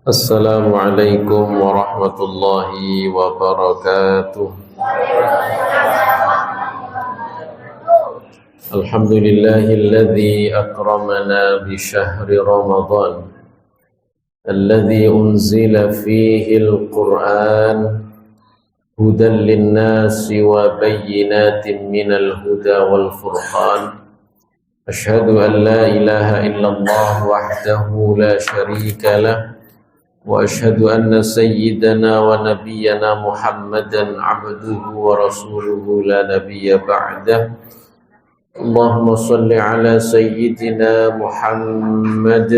Assalamualaikum warahmatullahi wabarakatuh. Alhamdulillahilladzi akramana bi syahri Ramadan alladzi unzila fihi al-Qur'an hudan lin-nasi wa bayyinatin minal huda wal furqan. Asyhadu an la ilaha illallah wahdahu la syarika lah وأشهد أن سيدنا ونبينا محمدا عبده ورسوله لا نبي بعده اللهم صل على سيدنا محمد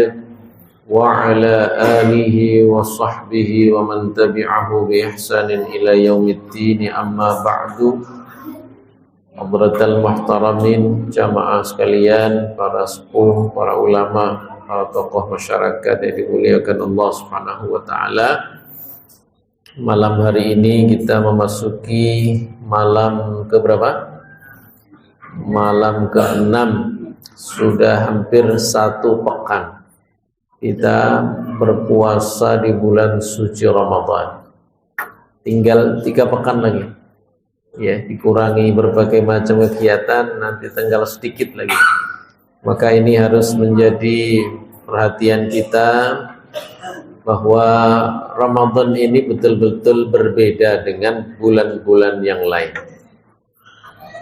وعلى آله وصحبه ومن تبعه بإحسان إلى يوم الدين أما بعد. Hadratal muhtaramin, jamaah sekalian, para sepuh, para ulama, para tokoh masyarakat yang dimuliakan Allah Subhanahu wa taala. Malam hari ini kita memasuki malam ke berapa? Malam ke-6. Sudah hampir 1 pekan kita berpuasa di bulan suci Ramadan. Tinggal 3 pekan lagi. Ya, dikurangi berbagai macam kegiatan, nanti tinggal sedikit lagi. Maka ini harus menjadi perhatian kita bahwa Ramadan ini betul-betul berbeda dengan bulan-bulan yang lain.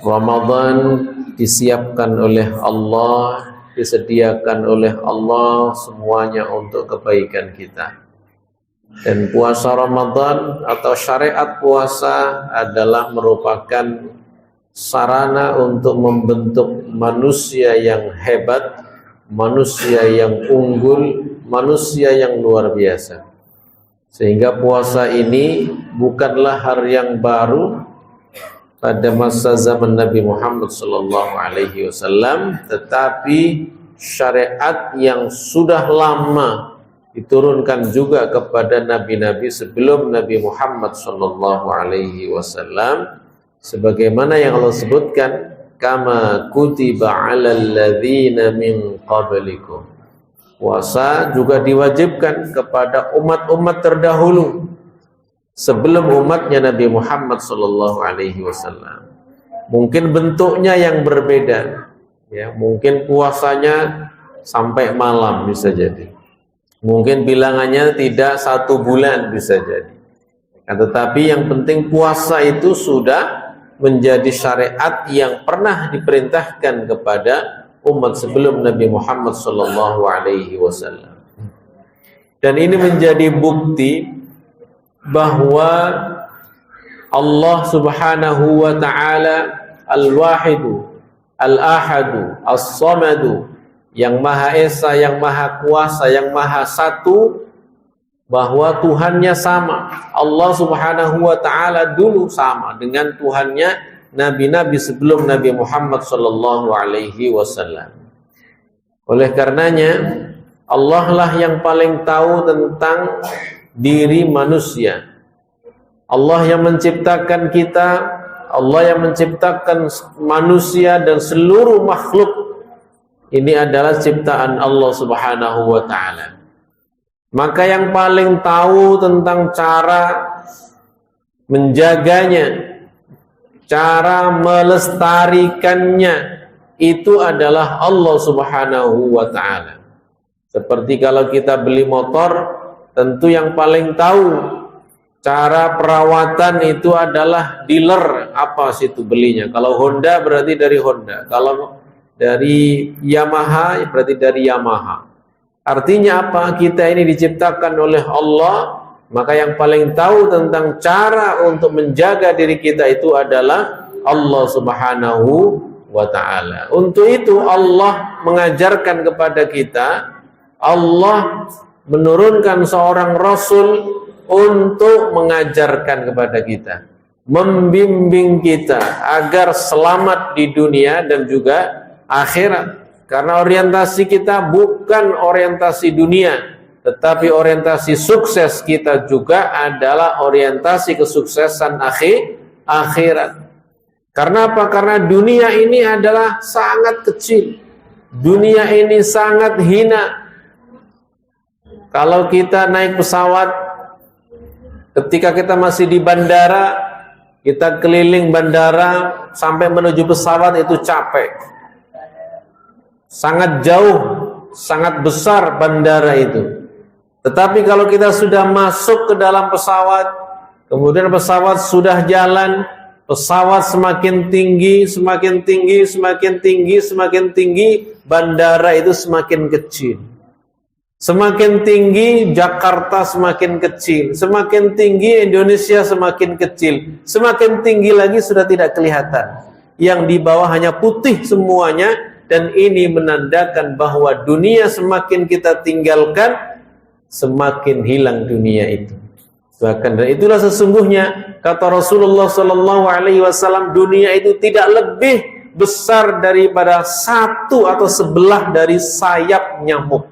Ramadan disiapkan oleh Allah, disediakan oleh Allah semuanya untuk kebaikan kita. Dan puasa Ramadan atau syariat puasa adalah merupakan sarana untuk membentuk manusia yang hebat, manusia yang unggul, manusia yang luar biasa. Sehingga puasa ini bukanlah hal yang baru pada masa zaman Nabi Muhammad SAW, tetapi syariat yang sudah lama diturunkan juga kepada nabi-nabi sebelum Nabi Muhammad SAW, sebagaimana yang Allah sebutkan, kama kutiba 'alal ladzina min qablikum. Puasa juga diwajibkan kepada umat-umat terdahulu sebelum umatnya Nabi Muhammad SAW. Mungkin bentuknya yang berbeda, ya, mungkin puasanya sampai malam bisa jadi. Mungkin bilangannya tidak 1 bulan bisa jadi. Tetapi yang penting puasa itu sudah menjadi syariat yang pernah diperintahkan kepada umat sebelum Nabi Muhammad SAW. Dan ini menjadi bukti bahwa Allah Subhanahu wa taala Al-Wahidu, Al-Ahadu, As-Samadu, yang Maha Esa, yang Maha Kuasa, yang Maha Satu, bahwa Tuhannya sama. Allah Subhanahu wa taala dulu sama dengan Tuhannya nabi-nabi sebelum Nabi Muhammad SAW. Oleh karenanya Allah lah yang paling tahu tentang diri manusia. Allah yang menciptakan kita, Allah yang menciptakan manusia dan seluruh makhluk. Ini adalah ciptaan Allah Subhanahu wa taala. Maka yang paling tahu tentang cara menjaganya, cara melestarikannya, itu adalah Allah Subhanahu wa taala. Seperti kalau kita beli motor, tentu yang paling tahu cara perawatan itu adalah dealer apa situ belinya. Kalau Honda berarti dari Honda, kalau dari Yamaha berarti dari Yamaha. Artinya apa? Kita ini diciptakan oleh Allah, maka yang paling tahu tentang cara untuk menjaga diri kita itu adalah Allah Subhanahu wa ta'ala. Untuk itu Allah mengajarkan kepada kita, Allah menurunkan seorang Rasul untuk mengajarkan kepada kita, membimbing kita agar selamat di dunia dan juga akhirat. Karena orientasi kita bukan orientasi dunia, tetapi orientasi sukses kita juga adalah orientasi kesuksesan akhirat. Karena apa? Karena dunia ini adalah sangat kecil. Dunia ini sangat hina. Kalau kita naik pesawat, ketika kita masih di bandara, kita keliling bandara sampai menuju pesawat itu capek. Sangat jauh, sangat besar bandara itu. Tetapi kalau kita sudah masuk ke dalam pesawat, kemudian pesawat sudah jalan, pesawat semakin tinggi, semakin tinggi, semakin tinggi, semakin tinggi, bandara itu semakin kecil. Semakin tinggi Jakarta semakin kecil, semakin tinggi Indonesia semakin kecil, semakin tinggi lagi sudah tidak kelihatan. Yang di bawah hanya putih semuanya, dan ini menandakan bahwa dunia semakin kita tinggalkan, semakin hilang dunia itu. Bahkan dan itulah sesungguhnya kata Rasulullah SAW, dunia itu tidak lebih besar daripada satu atau sebelah dari sayap nyamuk.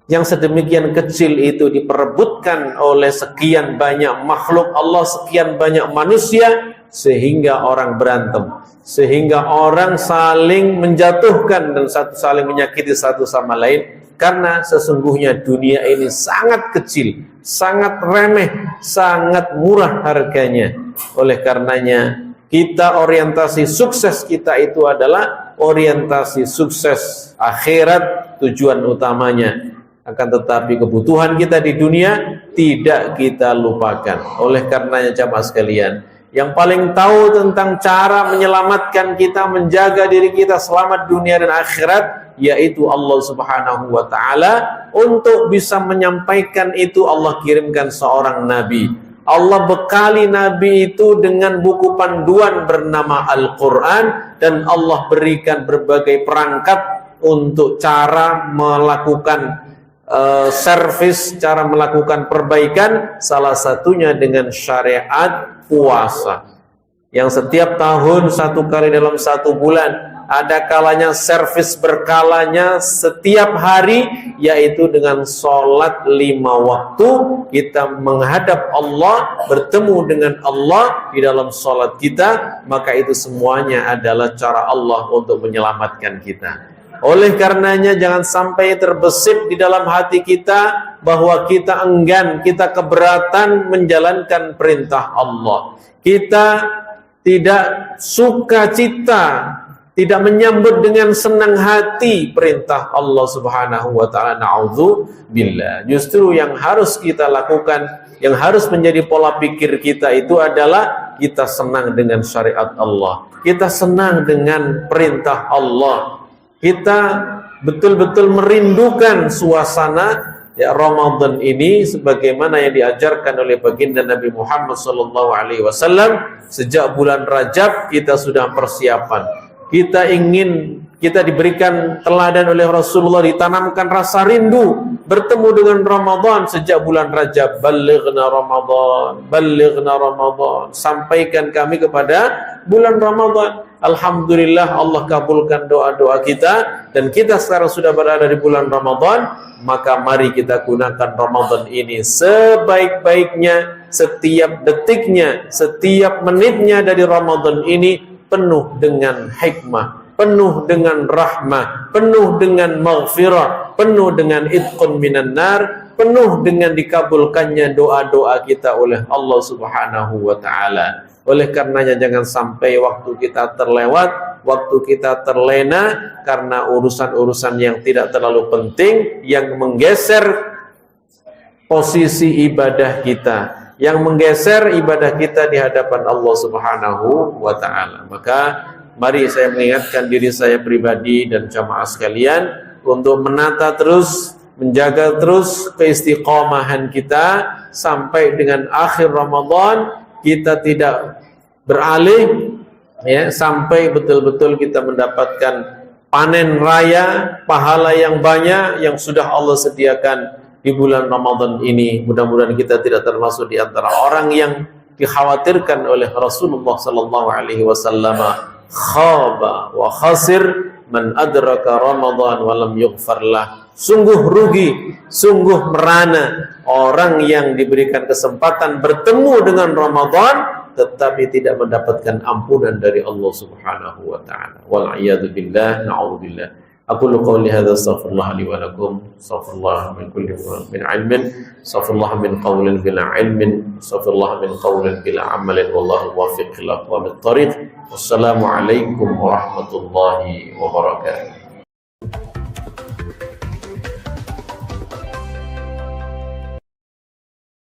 Yang sedemikian kecil itu diperebutkan oleh sekian banyak makhluk Allah, sekian banyak manusia, sehingga orang berantem, sehingga orang saling menjatuhkan dan saling menyakiti satu sama lain. Karena sesungguhnya dunia ini sangat kecil, sangat remeh, sangat murah harganya. Oleh karenanya kita orientasi sukses kita itu adalah orientasi sukses akhirat, tujuan utamanya. Akan tetapi kebutuhan kita di dunia tidak kita lupakan. Oleh karenanya jamaah sekalian, yang paling tahu tentang cara menyelamatkan kita, menjaga diri kita selamat dunia dan akhirat, yaitu Allah Subhanahu wa ta'ala. Untuk bisa menyampaikan itu, Allah kirimkan seorang nabi. Allah bekali nabi itu dengan buku panduan bernama Al-Quran, dan Allah berikan berbagai perangkat untuk cara melakukan servis, cara melakukan perbaikan, salah satunya dengan syariat puasa yang setiap tahun satu kali dalam satu bulan. Ada kalanya servis berkalanya setiap hari, yaitu dengan sholat 5 waktu. Kita menghadap Allah, bertemu dengan Allah di dalam sholat kita, maka itu semuanya adalah cara Allah untuk menyelamatkan kita. Oleh karenanya jangan sampai terbesit di dalam hati kita bahwa kita enggan, kita keberatan menjalankan perintah Allah. Kita tidak suka cita, tidak menyambut dengan senang hati perintah Allah Subhanahu wa ta'ala. Na'udzubillah. Justru yang harus kita lakukan, yang harus menjadi pola pikir kita itu adalah kita senang dengan syariat Allah, kita senang dengan perintah Allah, kita betul-betul merindukan suasana ya Ramadan ini sebagaimana yang diajarkan oleh baginda Nabi Muhammad SAW. Sejak bulan Rajab kita sudah persiapan. Kita diberikan teladan oleh Rasulullah, ditanamkan rasa rindu bertemu dengan Ramadan sejak bulan Rajab. Balighna Ramadan, balighna Ramadan. Sampaikan kami kepada bulan Ramadan. Alhamdulillah Allah kabulkan doa-doa kita dan kita sekarang sudah berada di bulan Ramadan. Maka mari kita gunakan Ramadan ini sebaik-baiknya. Setiap detiknya, setiap menitnya dari Ramadan ini penuh dengan hikmah, penuh dengan rahmah, penuh dengan maghfirah, penuh dengan itqun minan nar, penuh dengan dikabulkannya doa-doa kita oleh Allah Subhanahu wa ta'ala. Oleh karenanya jangan sampai waktu kita terlewat, waktu kita terlena karena urusan-urusan yang tidak terlalu penting, yang menggeser posisi ibadah kita, yang menggeser ibadah kita di hadapan Allah Subhanahu wa ta'ala. Maka mari saya mengingatkan diri saya pribadi dan jamaah sekalian untuk menata terus, menjaga terus keistiqomahan kita sampai dengan akhir Ramadan. Kita tidak beralih ya, sampai betul-betul kita mendapatkan panen raya, pahala yang banyak yang sudah Allah sediakan di bulan Ramadan ini. Mudah-mudahan kita tidak termasuk di antara orang yang dikhawatirkan oleh Rasulullah sallallahu alaihi wasallam, khaba wa khasir man adraka Ramadan wa lam yughfar lah. Sungguh rugi, sungguh merana orang yang diberikan kesempatan bertemu dengan Ramadan tetapi tidak mendapatkan ampunan dari Allah Subhanahu wa taala. Wal a'yadu billah, na'udzubillah. Aqulu qawli hadza astaghfirullah li wa lakum, astaghfirullah min kulli min ilmin, astaghfirullah min qawlin bila ilmin, astaghfirullah min qawlin bila amalin, wallahu muwaffiq ila aqwamit thariq. Wassalamu alaikum warahmatullahi wabarakatuh.